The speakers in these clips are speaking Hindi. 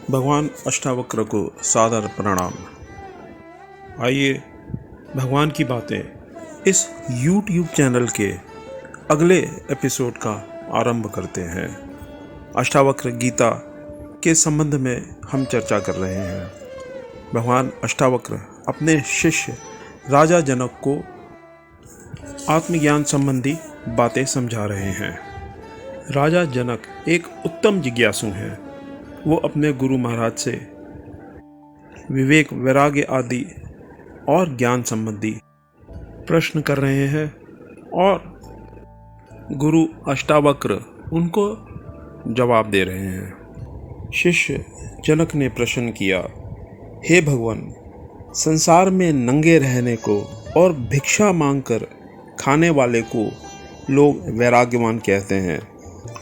भगवान अष्टावक्र को सादर प्रणाम। आइए भगवान की बातें इस YouTube चैनल के अगले एपिसोड का आरंभ करते हैं। अष्टावक्र गीता के संबंध में हम चर्चा कर रहे हैं। भगवान अष्टावक्र अपने शिष्य राजा जनक को आत्मज्ञान संबंधी बातें समझा रहे हैं। राजा जनक एक उत्तम जिज्ञासु हैं। वो अपने गुरु महाराज से विवेक, वैराग्य आदि और ज्ञान संबंधी प्रश्न कर रहे हैं और गुरु अष्टावक्र उनको जवाब दे रहे हैं। शिष्य जनक ने प्रश्न किया, हे भगवान, संसार में नंगे रहने को और भिक्षा मांगकर खाने वाले को लोग वैराग्यवान कहते हैं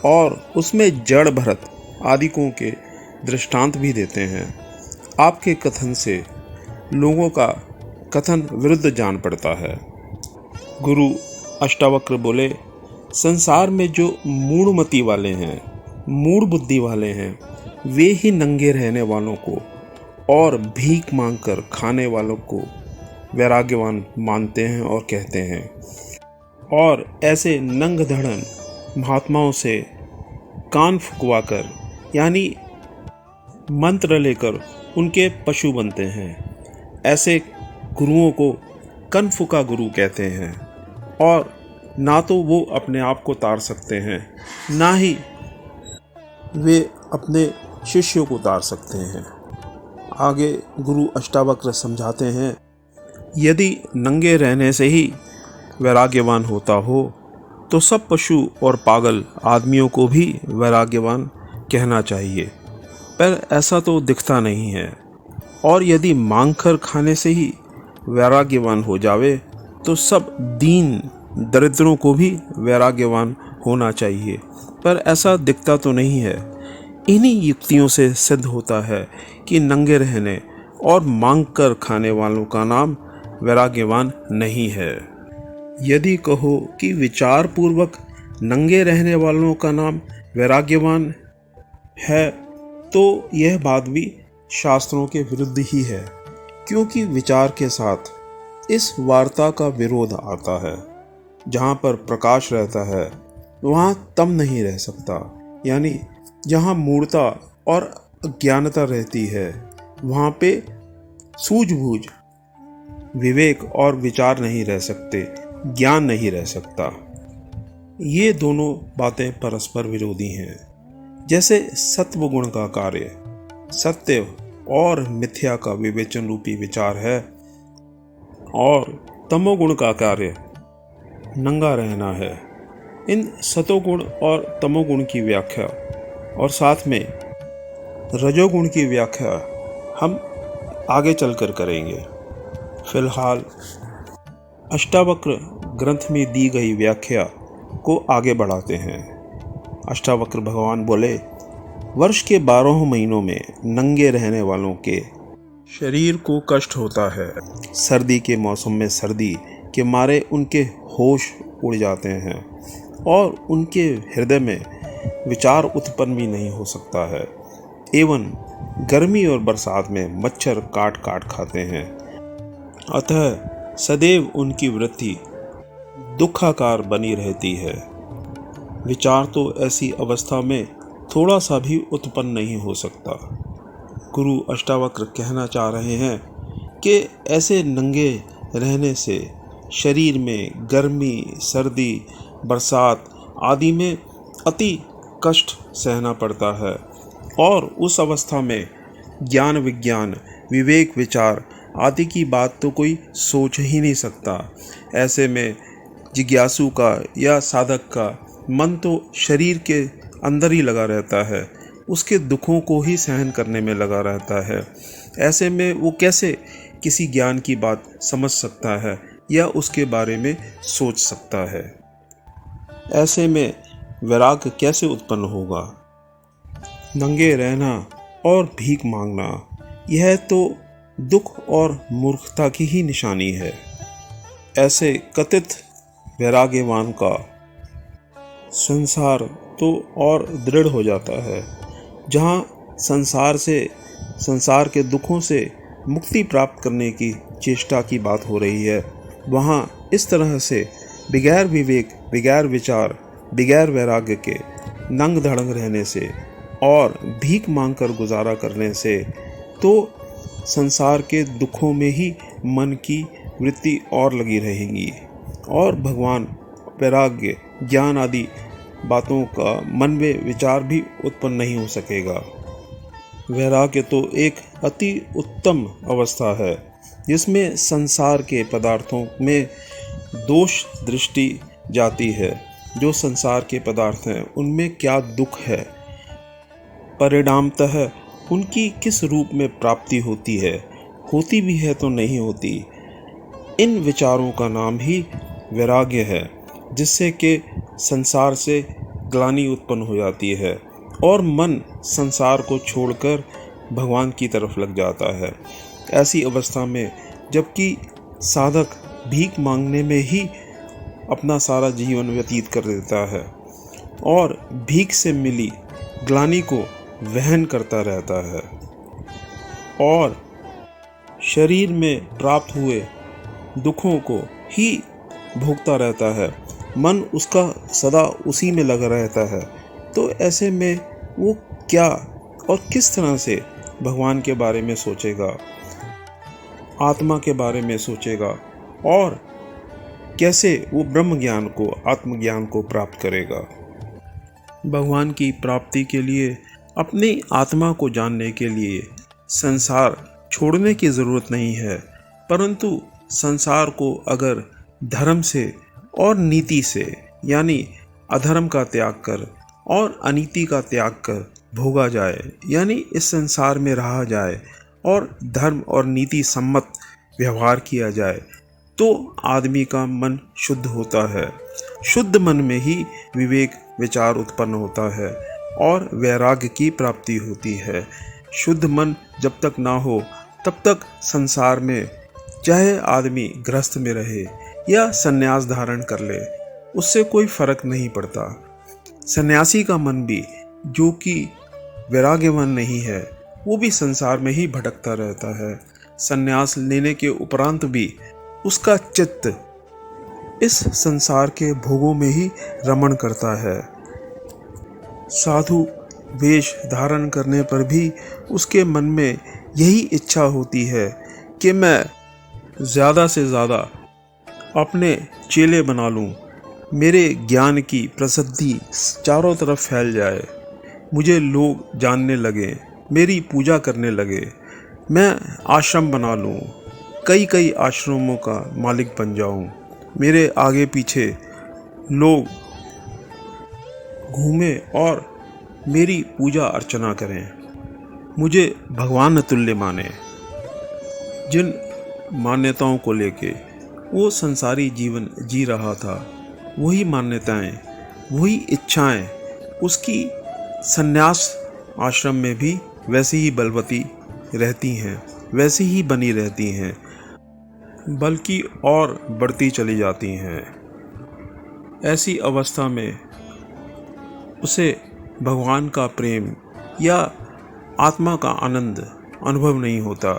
और उसमें जड़ भरत आदिकों के दृष्टांत भी देते हैं। आपके कथन से लोगों का कथन विरुद्ध जान पड़ता है। गुरु अष्टावक्र बोले, संसार में जो मूढ़मति वाले हैं, मूढ़ बुद्धि वाले हैं, वे ही नंगे रहने वालों को और भीख मांगकर खाने वालों को वैराग्यवान मानते हैं और कहते हैं। और ऐसे नंग धड़न महात्माओं से कान फुकवाकर यानी मंत्र लेकर उनके पशु बनते हैं। ऐसे गुरुओं को कनफुका गुरु कहते हैं और ना तो वो अपने आप को तार सकते हैं, ना ही वे अपने शिष्यों को तार सकते हैं। आगे गुरु अष्टावक्र समझाते हैं, यदि नंगे रहने से ही वैराग्यवान होता हो तो सब पशु और पागल आदमियों को भी वैराग्यवान कहना चाहिए, पर ऐसा तो दिखता नहीं है। और यदि मांगकर खाने से ही वैराग्यवान हो जावे तो सब दीन दरिद्रों को भी वैराग्यवान होना चाहिए, पर ऐसा दिखता तो नहीं है। इन्हीं युक्तियों से सिद्ध होता है कि नंगे रहने और मांगकर खाने वालों का नाम वैराग्यवान नहीं है। यदि कहो कि विचार पूर्वक नंगे रहने वालों का नाम वैराग्यवान है तो यह बात भी शास्त्रों के विरुद्ध ही है, क्योंकि विचार के साथ इस वार्ता का विरोध आता है। जहाँ पर प्रकाश रहता है वहाँ तम नहीं रह सकता, यानी जहाँ मूढ़ता और अज्ञानता रहती है वहाँ पे सूझबूझ, विवेक और विचार नहीं रह सकते, ज्ञान नहीं रह सकता। ये दोनों बातें परस्पर विरोधी हैं। जैसे सत्व गुण का कार्य सत्य और मिथ्या का विवेचन रूपी विचार है और तमोगुण का कार्य नंगा रहना है। इन सतोगुण और तमोगुण की व्याख्या और साथ में रजोगुण की व्याख्या हम आगे चलकर करेंगे। फिलहाल अष्टावक्र ग्रंथ में दी गई व्याख्या को आगे बढ़ाते हैं। अष्टावक्र भगवान बोले, वर्ष के 12 महीनों में नंगे रहने वालों के शरीर को कष्ट होता है। सर्दी के मौसम में सर्दी के मारे उनके होश उड़ जाते हैं और उनके हृदय में विचार उत्पन्न भी नहीं हो सकता है। एवं गर्मी और बरसात में मच्छर काट काट खाते हैं। अतः सदैव उनकी वृत्ति दुखाकार बनी रहती है। विचार तो ऐसी अवस्था में थोड़ा सा भी उत्पन्न नहीं हो सकता। गुरु अष्टावक्र कहना चाह रहे हैं कि ऐसे नंगे रहने से शरीर में गर्मी, सर्दी, बरसात आदि में अति कष्ट सहना पड़ता है और उस अवस्था में ज्ञान, विज्ञान, विवेक, विचार आदि की बात तो कोई सोच ही नहीं सकता। ऐसे में जिज्ञासु का या साधक का मन तो शरीर के अंदर ही लगा रहता है, उसके दुखों को ही सहन करने में लगा रहता है। ऐसे में वो कैसे किसी ज्ञान की बात समझ सकता है या उसके बारे में सोच सकता है। ऐसे में वैराग्य कैसे उत्पन्न होगा। नंगे रहना और भीख मांगना यह तो दुख और मूर्खता की ही निशानी है। ऐसे कथित वैराग्यवान का संसार तो और दृढ़ हो जाता है। जहाँ संसार के दुखों से मुक्ति प्राप्त करने की चेष्टा की बात हो रही है, वहाँ इस तरह से बगैर विवेक, बगैर विचार, बगैर वैराग्य के नंग धड़ंग रहने से और भीख मांगकर गुजारा करने से तो संसार के दुखों में ही मन की वृत्ति और लगी रहेगी और भगवान, वैराग्य, ज्ञान आदि बातों का मन में विचार भी उत्पन्न नहीं हो सकेगा। वैराग्य तो एक अति उत्तम अवस्था है जिसमें संसार के पदार्थों में दोष दृष्टि जाती है। जो संसार के पदार्थ हैं उनमें क्या दुख है, परिणामतः उनकी किस रूप में प्राप्ति होती भी है तो नहीं होती। इन विचारों का नाम ही वैराग्य है, जिससे कि संसार से ग्लानि उत्पन्न हो जाती है और मन संसार को छोड़कर भगवान की तरफ लग जाता है। ऐसी अवस्था में जबकि साधक भीख मांगने में ही अपना सारा जीवन व्यतीत कर देता है और भीख से मिली ग्लानि को वहन करता रहता है और शरीर में प्राप्त हुए दुखों को ही भोगता रहता है, मन उसका सदा उसी में लगा रहता है, तो ऐसे में वो क्या और किस तरह से भगवान के बारे में सोचेगा, आत्मा के बारे में सोचेगा और कैसे वो ब्रह्म ज्ञान को, आत्मज्ञान को प्राप्त करेगा। भगवान की प्राप्ति के लिए, अपनी आत्मा को जानने के लिए संसार छोड़ने की ज़रूरत नहीं है, परंतु संसार को अगर धर्म से और नीति से, यानी अधर्म का त्याग कर और अनीति का त्याग कर भोगा जाए, यानी इस संसार में रहा जाए और धर्म और नीति सम्मत व्यवहार किया जाए, तो आदमी का मन शुद्ध होता है। शुद्ध मन में ही विवेक, विचार उत्पन्न होता है और वैराग्य की प्राप्ति होती है। शुद्ध मन जब तक ना हो तब तक संसार में चाहे आदमी गृहस्थ में रहे या संन्यास धारण कर ले, उससे कोई फर्क नहीं पड़ता। सन्यासी का मन भी, जो कि वैराग्यवान नहीं है, वो भी संसार में ही भटकता रहता है। संन्यास लेने के उपरांत भी उसका चित्त इस संसार के भोगों में ही रमण करता है। साधु वेश धारण करने पर भी उसके मन में यही इच्छा होती है कि मैं ज़्यादा से ज़्यादा अपने चेले बना लूं, मेरे ज्ञान की प्रसिद्धि चारों तरफ फैल जाए, मुझे लोग जानने लगे, मेरी पूजा करने लगे, मैं आश्रम बना लूं, कई आश्रमों का मालिक बन जाऊं, मेरे आगे पीछे लोग घूमें और मेरी पूजा अर्चना करें, मुझे भगवान तुल्य माने। जिन मान्यताओं को लेके वो संसारी जीवन जी रहा था, वही मान्यताएं, वही इच्छाएं उसकी संन्यास आश्रम में भी वैसे ही बलवती रहती हैं, वैसे ही बनी रहती हैं, बल्कि और बढ़ती चली जाती हैं। ऐसी अवस्था में उसे भगवान का प्रेम या आत्मा का आनंद अनुभव नहीं होता,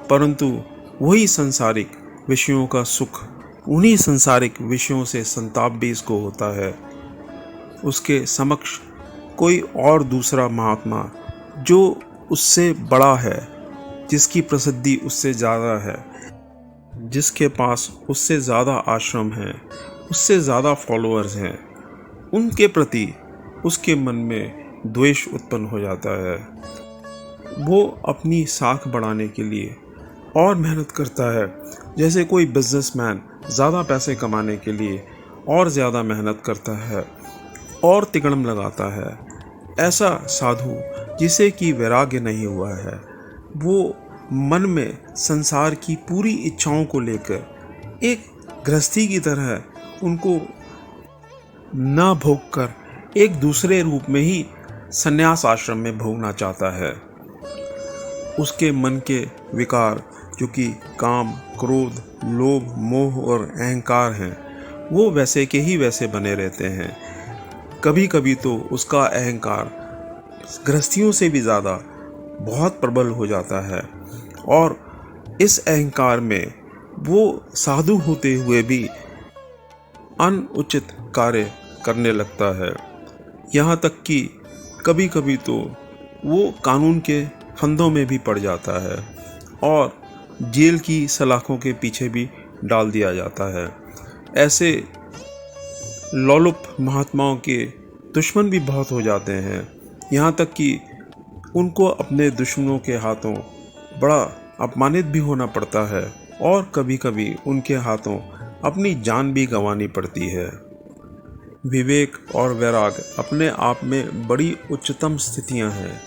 परंतु वही सांसारिक विषयों का सुख, उन्हीं सांसारिक विषयों से संताप भी इसको होता है। उसके समक्ष कोई और दूसरा महात्मा जो उससे बड़ा है, जिसकी प्रसिद्धि उससे ज़्यादा है, जिसके पास उससे ज़्यादा आश्रम हैं, उससे ज़्यादा फॉलोअर्स हैं, उनके प्रति उसके मन में द्वेष उत्पन्न हो जाता है। वो अपनी साख बढ़ाने के लिए और मेहनत करता है, जैसे कोई बिजनेसमैन ज़्यादा पैसे कमाने के लिए और ज़्यादा मेहनत करता है और तिकड़म लगाता है। ऐसा साधु जिसे कि वैराग्य नहीं हुआ है, वो मन में संसार की पूरी इच्छाओं को लेकर एक गृहस्थी की तरह उनको ना भोग कर एक दूसरे रूप में ही संन्यास आश्रम में भोगना चाहता है। उसके मन के विकार, जो कि काम, क्रोध, लोभ, मोह और अहंकार हैं, वो वैसे के ही वैसे बने रहते हैं। कभी कभी तो उसका अहंकार गृहस्थियों से भी ज़्यादा बहुत प्रबल हो जाता है और इस अहंकार में वो साधु होते हुए भी अनुचित कार्य करने लगता है। यहाँ तक कि कभी कभी तो वो कानून के फंदों में भी पड़ जाता है और जेल की सलाखों के पीछे भी डाल दिया जाता है। ऐसे लोलुप महात्माओं के दुश्मन भी बहुत हो जाते हैं, यहाँ तक कि उनको अपने दुश्मनों के हाथों बड़ा अपमानित भी होना पड़ता है और कभी कभी उनके हाथों अपनी जान भी गंवानी पड़ती है। विवेक और वैराग अपने आप में बड़ी उच्चतम स्थितियां हैं।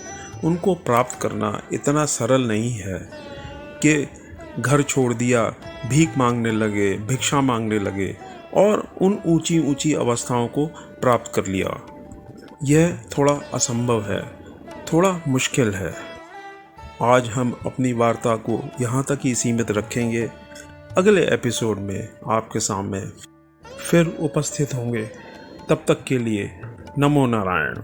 उनको प्राप्त करना इतना सरल नहीं है कि घर छोड़ दिया, भीख मांगने लगे, भिक्षा मांगने लगे और उन ऊंची ऊंची अवस्थाओं को प्राप्त कर लिया। यह थोड़ा असंभव है, थोड़ा मुश्किल है। आज हम अपनी वार्ता को यहाँ तक ही सीमित रखेंगे। अगले एपिसोड में आपके सामने फिर उपस्थित होंगे। तब तक के लिए नमो नारायण।